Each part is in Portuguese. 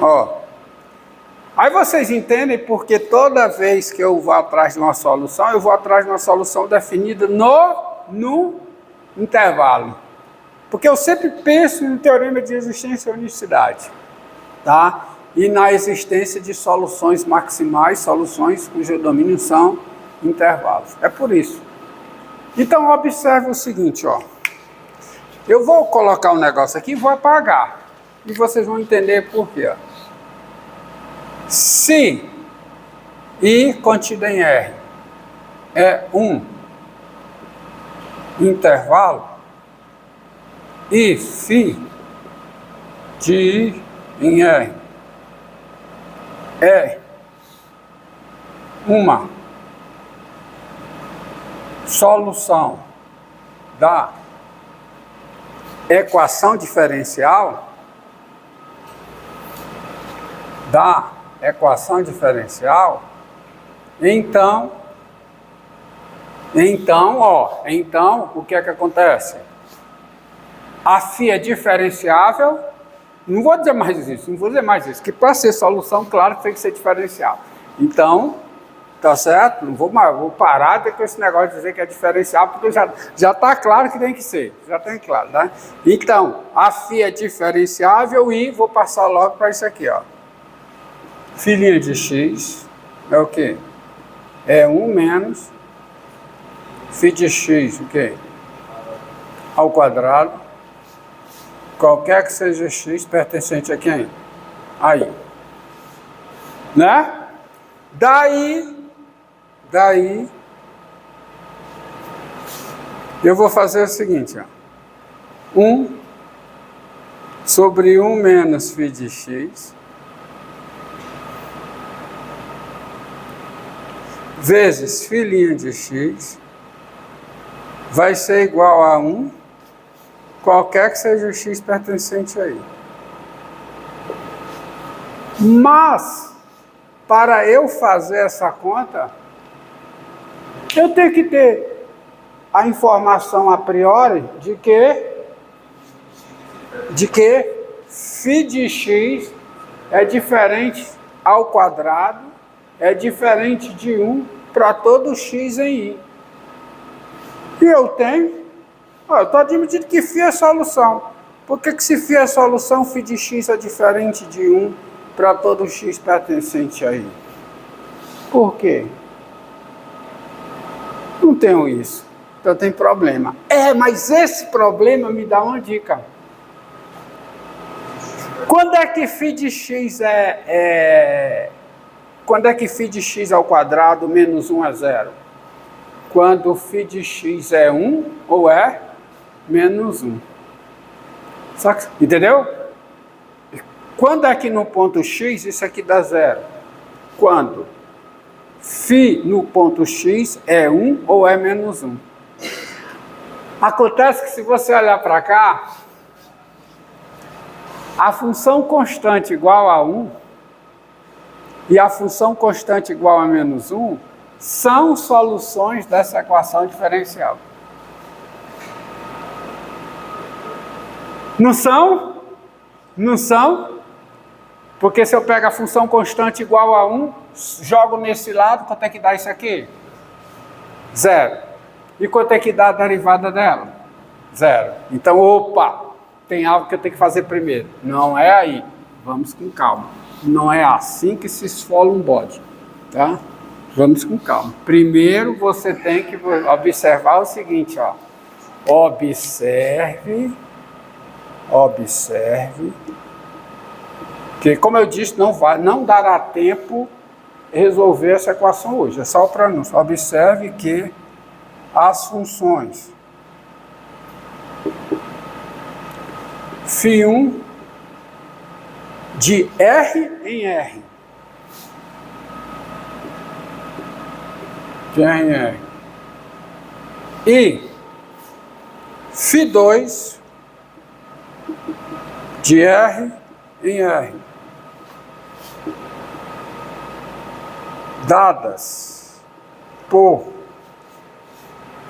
Ó. Aí vocês entendem porque toda vez que eu vou atrás de uma solução, eu vou atrás de uma solução definida no intervalo. Porque eu sempre penso no teorema de existência e unicidade, tá? E na existência de soluções maximais, soluções cujo domínio são intervalos. É por isso. Então, observe o seguinte, ó. Eu vou colocar um negócio aqui e vou apagar. E vocês vão entender por quê, ó. Se I contido em R é um intervalo e φ de I em R é uma solução da equação diferencial, então, o que é que acontece? A φ é diferenciável, não vou dizer mais isso, que para ser solução, claro que tem que ser diferencial. Então, tá certo? Não vou parar com esse negócio de dizer que é diferencial, porque já está claro que tem que ser, já tem claro, né? Então, a φ é diferenciável e vou passar logo para isso aqui, ó. Φ' de x é o quê? É 1 menos φ de x, o quê? Ao quadrado, qualquer que seja x pertencente a quem? Aí. Né? Daí, eu vou fazer o seguinte, ó. 1 sobre 1 menos φ de x vezes φ' de x vai ser igual a 1, qualquer que seja o x pertencente aí. Mas, para eu fazer essa conta, eu tenho que ter a informação a priori de que φ de x é diferente ao quadrado, é diferente de 1 para todo x em i. E eu estou admitindo que φ é solução. Por que se φ é solução, φ de x é diferente de 1 para todo x pertencente a i? Por quê? Não tenho isso. Então tem problema. Mas esse problema me dá uma dica. Quando é que φ de x Quando é que φ de x ao quadrado menos 1 é 0? Quando φ de x é 1 ou é menos 1. Entendeu? Quando é que no ponto x isso aqui dá 0? Quando φ no ponto x é 1 ou é menos 1. Acontece que se você olhar para cá, a função constante igual a 1 e a função constante igual a menos 1 são soluções dessa equação diferencial. Não são? Não são? Porque se eu pego a função constante igual a 1, jogo nesse lado, quanto é que dá isso aqui? 0. E quanto é que dá a derivada dela? 0. Então, opa, tem algo que eu tenho que fazer primeiro. Não é aí. Vamos com calma. Não é assim que se esfola um bode, tá? Vamos com calma. Primeiro você tem que observar o seguinte, ó. Observe, que como eu disse, não dará tempo resolver essa equação hoje. É só o pronúncio. Observe que as funções φ1 de R em R. De R em R. E φ2 de R em R. Dadas por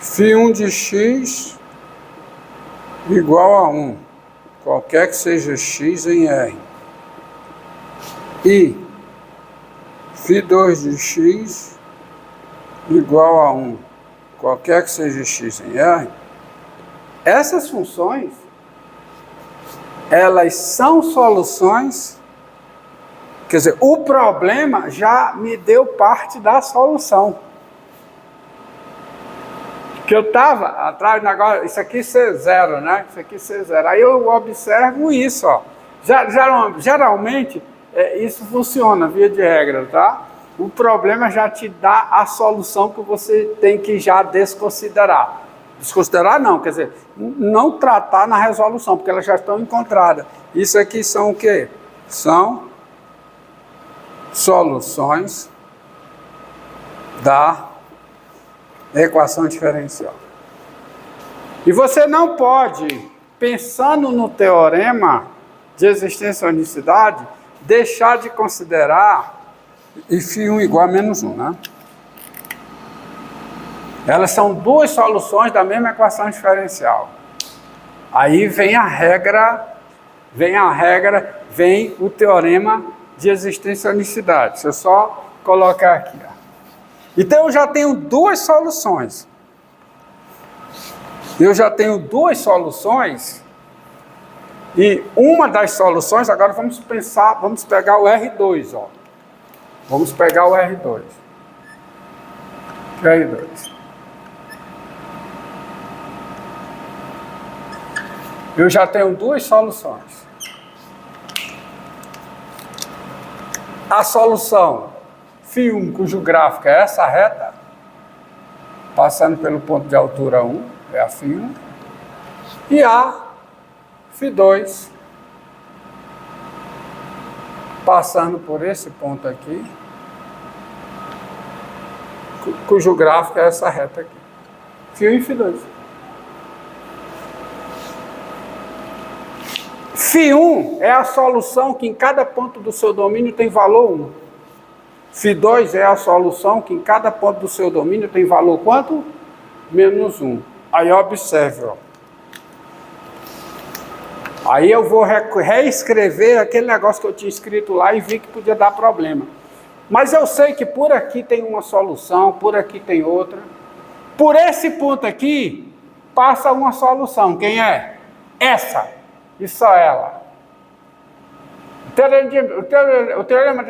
φ1 de x igual a 1, qualquer que seja x em R. e φ2 de x igual a 1, qualquer que seja x em R, essas funções, elas são soluções, quer dizer, o problema já me deu parte da solução. Que eu estava atrás, agora, isso aqui ser zero, né? Isso aqui ser zero. Aí eu observo isso, ó. Geralmente, isso funciona, via de regra, tá? O problema já te dá a solução que você tem que já desconsiderar. Desconsiderar não, quer dizer, não tratar na resolução, porque elas já estão encontradas. Isso aqui são o quê? São soluções da equação diferencial. E você não pode, pensando no teorema de existência e unicidade, deixar de considerar φ1 igual a menos 1, né? Elas são duas soluções da mesma equação diferencial. Aí vem a regra, vem o teorema de existência e unicidade. Deixa eu só colocar aqui, ó. Então eu já tenho duas soluções. E uma das soluções, agora vamos pegar o R2, ó. Vamos pegar o R2. Eu já tenho duas soluções. A solução φ1, cujo gráfico é essa reta, passando pelo ponto de altura 1, é a φ1, e a φ2, passando por esse ponto aqui, cujo gráfico é essa reta aqui, φ1 e φ2. φ1 é a solução que em cada ponto do seu domínio tem valor 1. φ2 é a solução que em cada ponto do seu domínio tem valor quanto? Menos 1. Aí observe, ó. Aí eu vou reescrever aquele negócio que eu tinha escrito lá e vi que podia dar problema. Mas eu sei que por aqui tem uma solução, por aqui tem outra. Por esse ponto aqui, passa uma solução. Quem é? Essa. E só ela. O teorema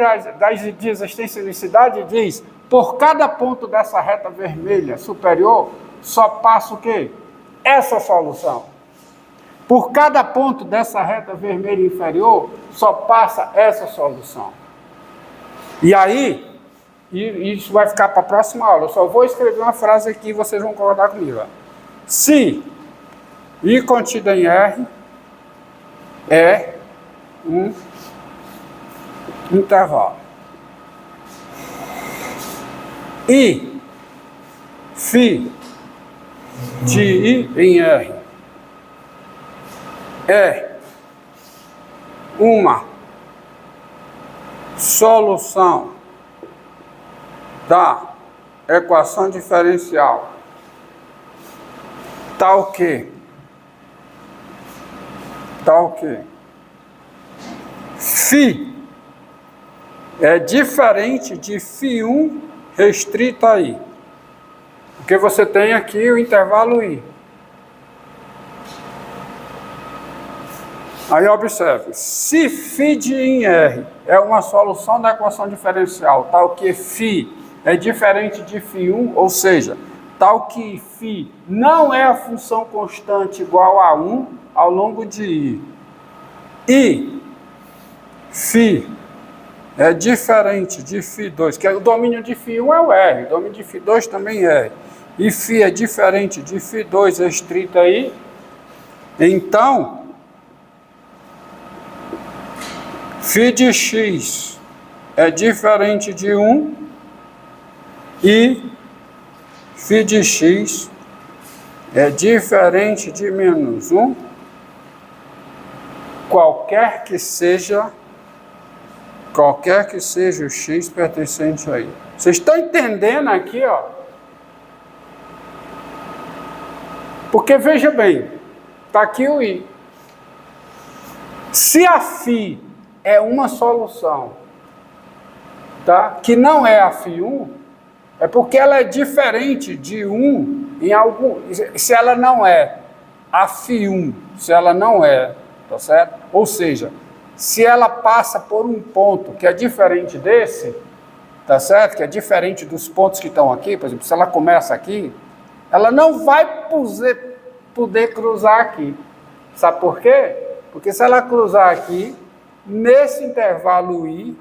de existência e unicidade diz, por cada ponto dessa reta vermelha superior, só passa o quê? Essa solução. Por cada ponto dessa reta vermelha inferior, só passa essa solução. E aí, isso vai ficar para a próxima aula. Eu só vou escrever uma frase aqui e vocês vão concordar comigo. Ó. Se I contido em R é um intervalo. E φ de I em R é uma solução da equação diferencial tal que φ é diferente de φ1 restrito a I. Porque você tem aqui o intervalo I. Aí observe, se φ de I em R é uma solução da equação diferencial, tal que φ é diferente de φ1, ou seja, tal que φ não é a função constante igual a 1 ao longo de I, e φ é diferente de φ2, que o domínio de φ1 é o R, o domínio de φ2 também é, e φ é diferente de φ2 restrito a I, então φ de x é diferente de 1 e φ de x é diferente de menos 1, qualquer que seja o x pertencente a I. Vocês estão entendendo aqui, ó? Porque veja bem, está aqui o I. Se a φ é uma solução tá? Que não é a φ1, é porque ela é diferente de 1 em algum... Se ela não é a φ1, se ela não é, tá certo? Ou seja, se ela passa por um ponto que é diferente desse, tá certo? Que é diferente dos pontos que estão aqui, por exemplo, se ela começa aqui, ela não vai poder cruzar aqui. Sabe por quê? Porque se ela cruzar aqui, nesse intervalo I,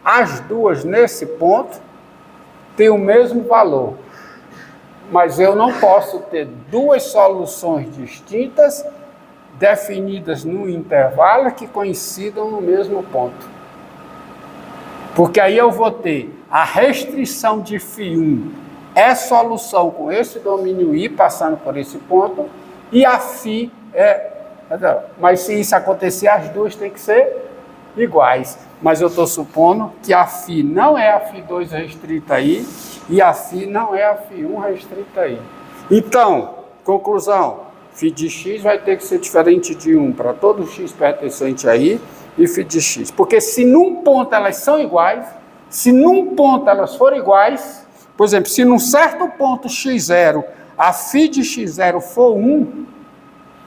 as duas nesse ponto têm o mesmo valor. Mas eu não posso ter duas soluções distintas definidas no intervalo que coincidam no mesmo ponto. Porque aí eu vou ter a restrição de φ1 é solução com esse domínio I passando por esse ponto e a φ é... Mas se isso acontecer, as duas têm que ser iguais. Mas eu estou supondo que a φ não é a φ2 restrita aí e a φ não é a φ1 restrita aí. Então, conclusão, φ de x vai ter que ser diferente de 1 para todo x pertencente aí e φ de x. Porque se num ponto elas são iguais, se num ponto elas forem iguais, por exemplo, se num certo ponto x0 a φ de x0 for 1,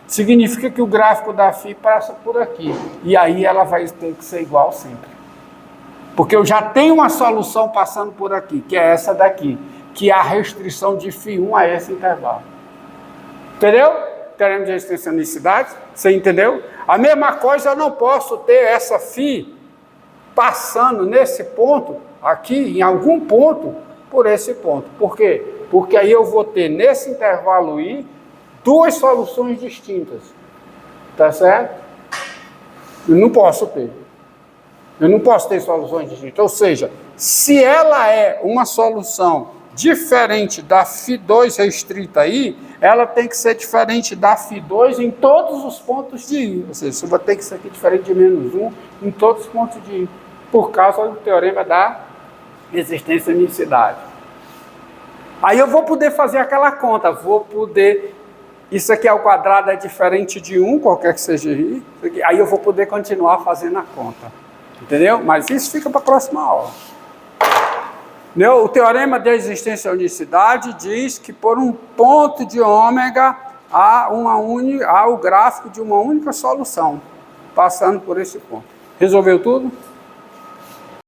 significa que o gráfico da φ passa por aqui. E aí ela vai ter que ser igual sempre. Porque eu já tenho uma solução passando por aqui, que é essa daqui, que é a restrição de φ1 a esse intervalo. Entendeu? Teorema de resistência à unicidade. Você entendeu? A mesma coisa, eu não posso ter essa φ passando nesse ponto, aqui, em algum ponto, por esse ponto. Por quê? Porque aí eu vou ter, nesse intervalo I, duas soluções distintas. Tá certo? Eu não posso ter. Eu não posso ter soluções distintas. Ou seja, se ela é uma solução diferente da φ2 restrita aí, ela tem que ser diferente da φ2 em todos os pontos de I. Ou seja, isso vai ter que ser aqui diferente de menos 1 em todos os pontos de I, por causa do teorema da resistência à unicidade. Aí eu vou poder fazer aquela conta, vou poder... Isso aqui ao quadrado é diferente de 1, qualquer que seja I. Aí eu vou poder continuar fazendo a conta. Entendeu? Mas isso fica para a próxima aula. O teorema da resistência à unicidade diz que por um ponto de ômega há o gráfico de uma única solução, passando por esse ponto. Resolveu tudo?